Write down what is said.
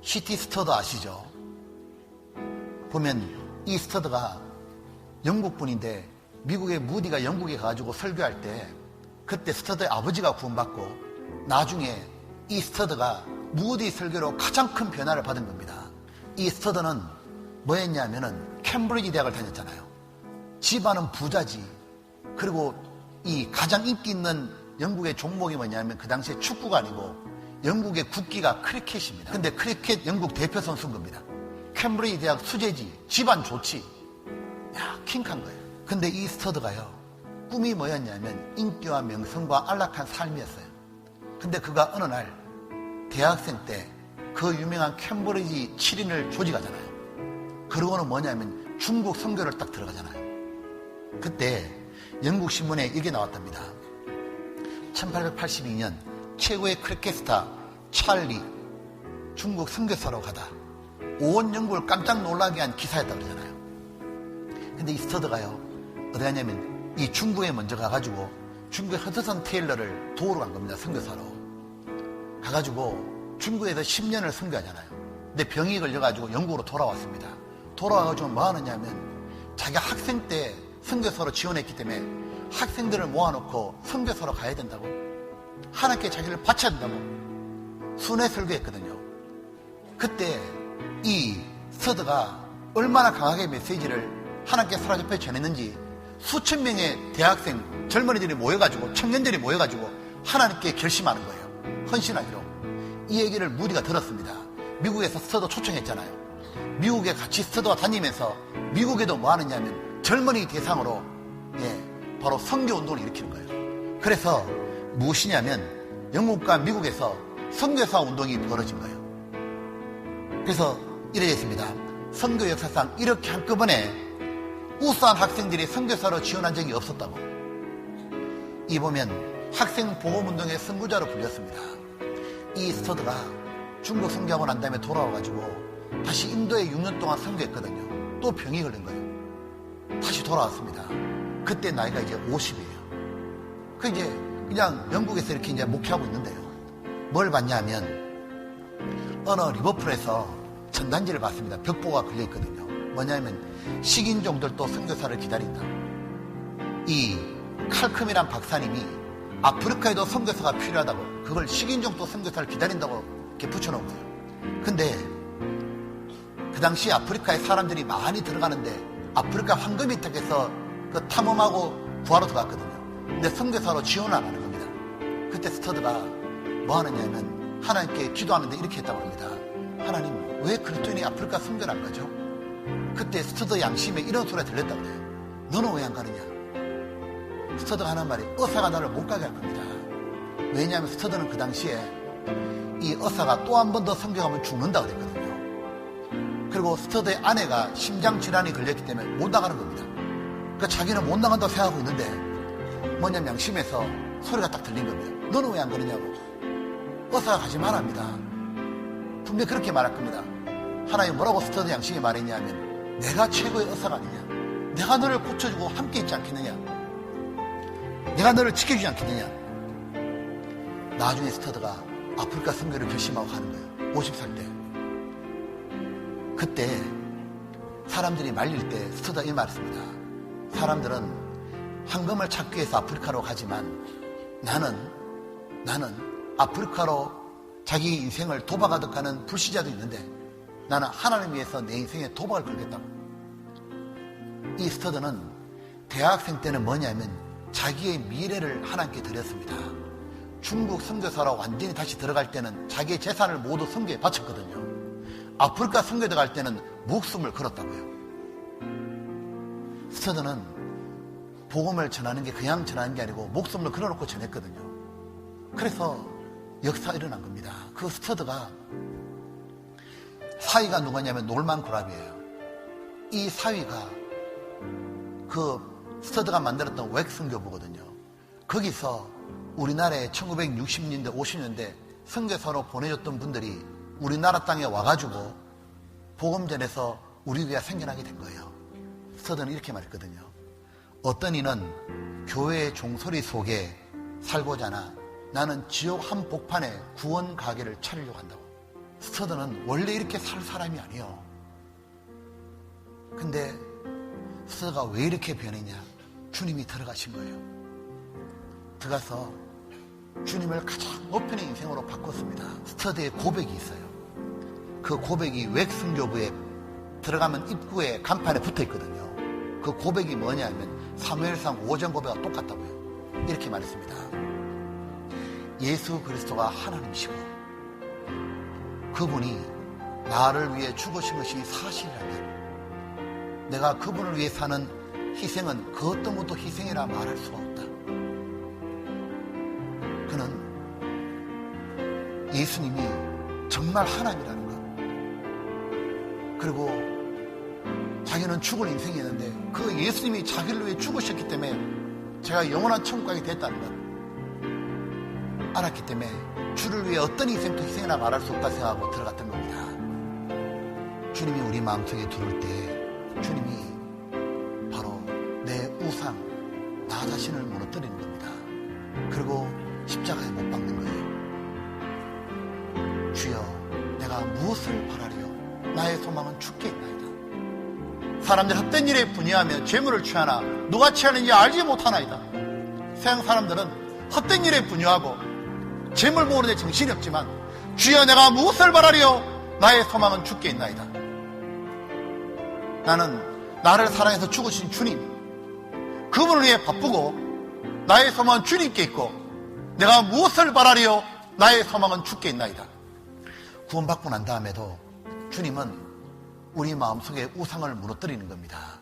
C.T. 스터드 아시죠? 보면 이 스터드가 영국 분인데 미국의 무디가 영국에 가가지고 설교할 때 그때 스터드의 아버지가 구원받고 나중에 이 스터드가 무디 설교로 가장 큰 변화를 받은 겁니다. 이 스터드는 뭐였냐면은 캠브리지 대학을 다녔잖아요. 집안은 부자지. 그리고 이 가장 인기 있는 영국의 종목이 뭐냐면 그 당시에 축구가 아니고 영국의 국기가 크리켓입니다. 근데 크리켓 영국 대표 선수인 겁니다. 캠브리지 대학 수재지, 집안 좋지. 야, 킹한 거예요. 근데 이 스터드가요, 꿈이 뭐였냐면 인기와 명성과 안락한 삶이었어요. 근데 그가 어느 날 대학생 때 그 유명한 캠브리지 7인을 조직하잖아요. 그러고는 뭐냐면 중국 선교를 딱 들어가잖아요. 그때 영국 신문에 이게 나왔답니다. 1882년 최고의 크리켓 스타 찰리 중국 선교사로 가다 온 영국을 깜짝 놀라게 한 기사였다고 그러잖아요. 근데 이 스터드가요, 어디 가냐면 이 중국에 먼저 가가지고 중국의 허드슨 테일러를 도우러 간 겁니다. 선교사로 가가지고 중국에서 10년을 선교하잖아요. 근데 병이 걸려가지고 영국으로 돌아왔습니다. 돌아와가지고 뭐 하느냐면 자기가 학생 때 선교사로 지원했기 때문에 학생들을 모아놓고 선교사로 가야 된다고, 하나님께 자기를 바쳐야 된다고 순회 설교했거든요. 그때 이 스터드가 얼마나 강하게 메시지를 하나님께 사로잡혀 전했는지 수천 명의 대학생, 젊은이들이 모여가지고, 청년들이 모여가지고 하나님께 결심하는 거예요. 헌신하기로. 이 얘기를 무디가 들었습니다. 미국에서 스터드 초청했잖아요. 미국에 같이 스터드와 다니면서 미국에도 뭐 하느냐면 젊은이 대상으로 바로 선교운동을 일으키는 거예요. 그래서 무엇이냐면 영국과 미국에서 선교사 운동이 벌어진 거예요. 그래서 이래 있습니다. 선교 역사상 이렇게 한꺼번에 우수한 학생들이 선교사로 지원한 적이 없었다고. 이 보면 학생 보험운동의 선구자로 불렸습니다. 이 스터드가 중국 선교하고 난 다음에 돌아와가지고 다시 인도에 6년 동안 선교했거든요. 또 병이 걸린 거예요. 다시 돌아왔습니다. 그때 나이가 이제 50이에요. 그 이제 그냥 영국에서 이렇게 이제 목회하고 있는데요. 뭘 봤냐면 어느 리버풀에서 전단지를 봤습니다. 벽보가 걸려 있거든요. 뭐냐면 식인종들도 선교사를 기다린다. 이 칼컴이란 박사님이 아프리카에도 선교사가 필요하다고, 그걸 식인종도 선교사를 기다린다고 이렇게 붙여놓은 거예요. 근데 그 당시 아프리카에 사람들이 많이 들어가는데 아프리카 황금이 택해서 그 탐험하고 구하러 들어갔거든요. 근데 선교사로 지원을 안 하는 겁니다. 그때 스터드가 뭐 하느냐면 하나님께 기도하는데 이렇게 했다고 합니다. 하나님, 왜 그리스도인이 아프리카 선교를 안 가죠? 그때 스터드 양심에 이런 소리가 들렸다고 그래요. 너는 왜 안 가느냐? 스터드가 하는 말이 의사가 나를 못 가게 할 겁니다. 왜냐하면 스터드는 그 당시에 이 의사가 또 한 번 더 선교하면 죽는다 그랬거든요. 그리고 스터드의 아내가 심장질환이 걸렸기 때문에 못 나가는 겁니다. 그러니까 자기는 못 나간다고 생각하고 있는데 뭐냐면 양심에서 소리가 딱 들린 겁니다. 너는 왜 안 가느냐고. 의사가 가지 말랍니다. 분명히 그렇게 말할 겁니다. 하나님 뭐라고 스터드 양심이 말했냐면 내가 최고의 의사가 아니냐, 내가 너를 고쳐주고 함께 있지 않겠느냐, 내가 너를 지켜주지 않겠느냐. 나중에 스터드가 아프리카 선교를 결심하고 가는 거예요. 50살 때. 그때 사람들이 말릴 때 스터드가 이 말했습니다. 사람들은 황금을 찾기 위해서 아프리카로 가지만 나는 아프리카로 자기 인생을 도박하듯 가는 불신자도 있는데 나는 하나님 위해서 내 인생에 도박을 걸겠다고. 이 스터드는 대학생 때는 뭐냐면 자기의 미래를 하나님께 드렸습니다. 중국 선교사로 완전히 다시 들어갈 때는 자기의 재산을 모두 선교에 바쳤거든요. 아프리카 선교에 들어갈 때는 목숨을 걸었다고요. 스터드는 복음을 전하는 게 그냥 전하는 게 아니고 목숨을 걸어놓고 전했거든요. 그래서 역사가 일어난 겁니다. 그 스터드가 사위가 누구냐면 놀만 그랍이에요. 이 사위가 그 스터드가 만들었던 웩선교부거든요. 거기서 우리나라에 1960년대 50년대 선교사로 보내줬던 분들이 우리나라 땅에 와가지고 복음 전해서 우리 교회가 생겨나게 된 거예요. 스터드는 이렇게 말했거든요. 어떤 이는 교회의 종소리 속에 살고자 하나 나는 지옥 한복판에 구원 가게를 차리려고 한다고. 스터드는 원래 이렇게 살 사람이 아니에요. 근데 스터드가 왜 이렇게 변했냐? 주님이 들어가신 거예요. 들어가서 주님을 가장 높은 인생으로 바꿨습니다. 스터드의 고백이 있어요. 그 고백이 웩 들어가면 입구에 간판에 붙어 있거든요. 그 고백이 뭐냐면 사무엘상 5장 고백과 똑같다고요. 이렇게 말했습니다. 예수 그리스도가 하나님이시고 그분이 나를 위해 죽으신 것이 사실이라면 내가 그분을 위해 사는 희생은 그 어떤 것도 희생이라 말할 수가 없다. 그는 예수님이 정말 하나님이라는 것, 그리고 자기는 죽을 인생이었는데 그 예수님이 자기를 위해 죽으셨기 때문에 제가 영원한 천국 가게 됐다는 것 알았기 때문에 주를 위해 어떤 희생도 희생이라 말할 수 없다 생각하고 들어갔던 겁니다. 주님이 우리 마음속에 들어올 때 주님이 바로 내 우상, 나 자신을 무너뜨리는 겁니다. 그리고 십자가에 못 박는 거예요. 주여, 내가 무엇을 바라리요? 나의 소망은 주께 있나이다. 사람들 헛된 일에 분해하며 재물을 취하나 누가 취하는지 알지 못하나이다. 세상 사람들은 헛된 일에 분해하고 재물 모으는 데 정신이 없지만 주여, 내가 무엇을 바라리요? 나의 소망은 주께 있나이다. 나는 나를 사랑해서 죽으신 주님, 그분을 위해 바쁘고 나의 소망은 주님께 있고 내가 무엇을 바라리요? 나의 소망은 주께 있나이다. 구원받고 난 다음에도 주님은 우리 마음속에 우상을 무너뜨리는 겁니다.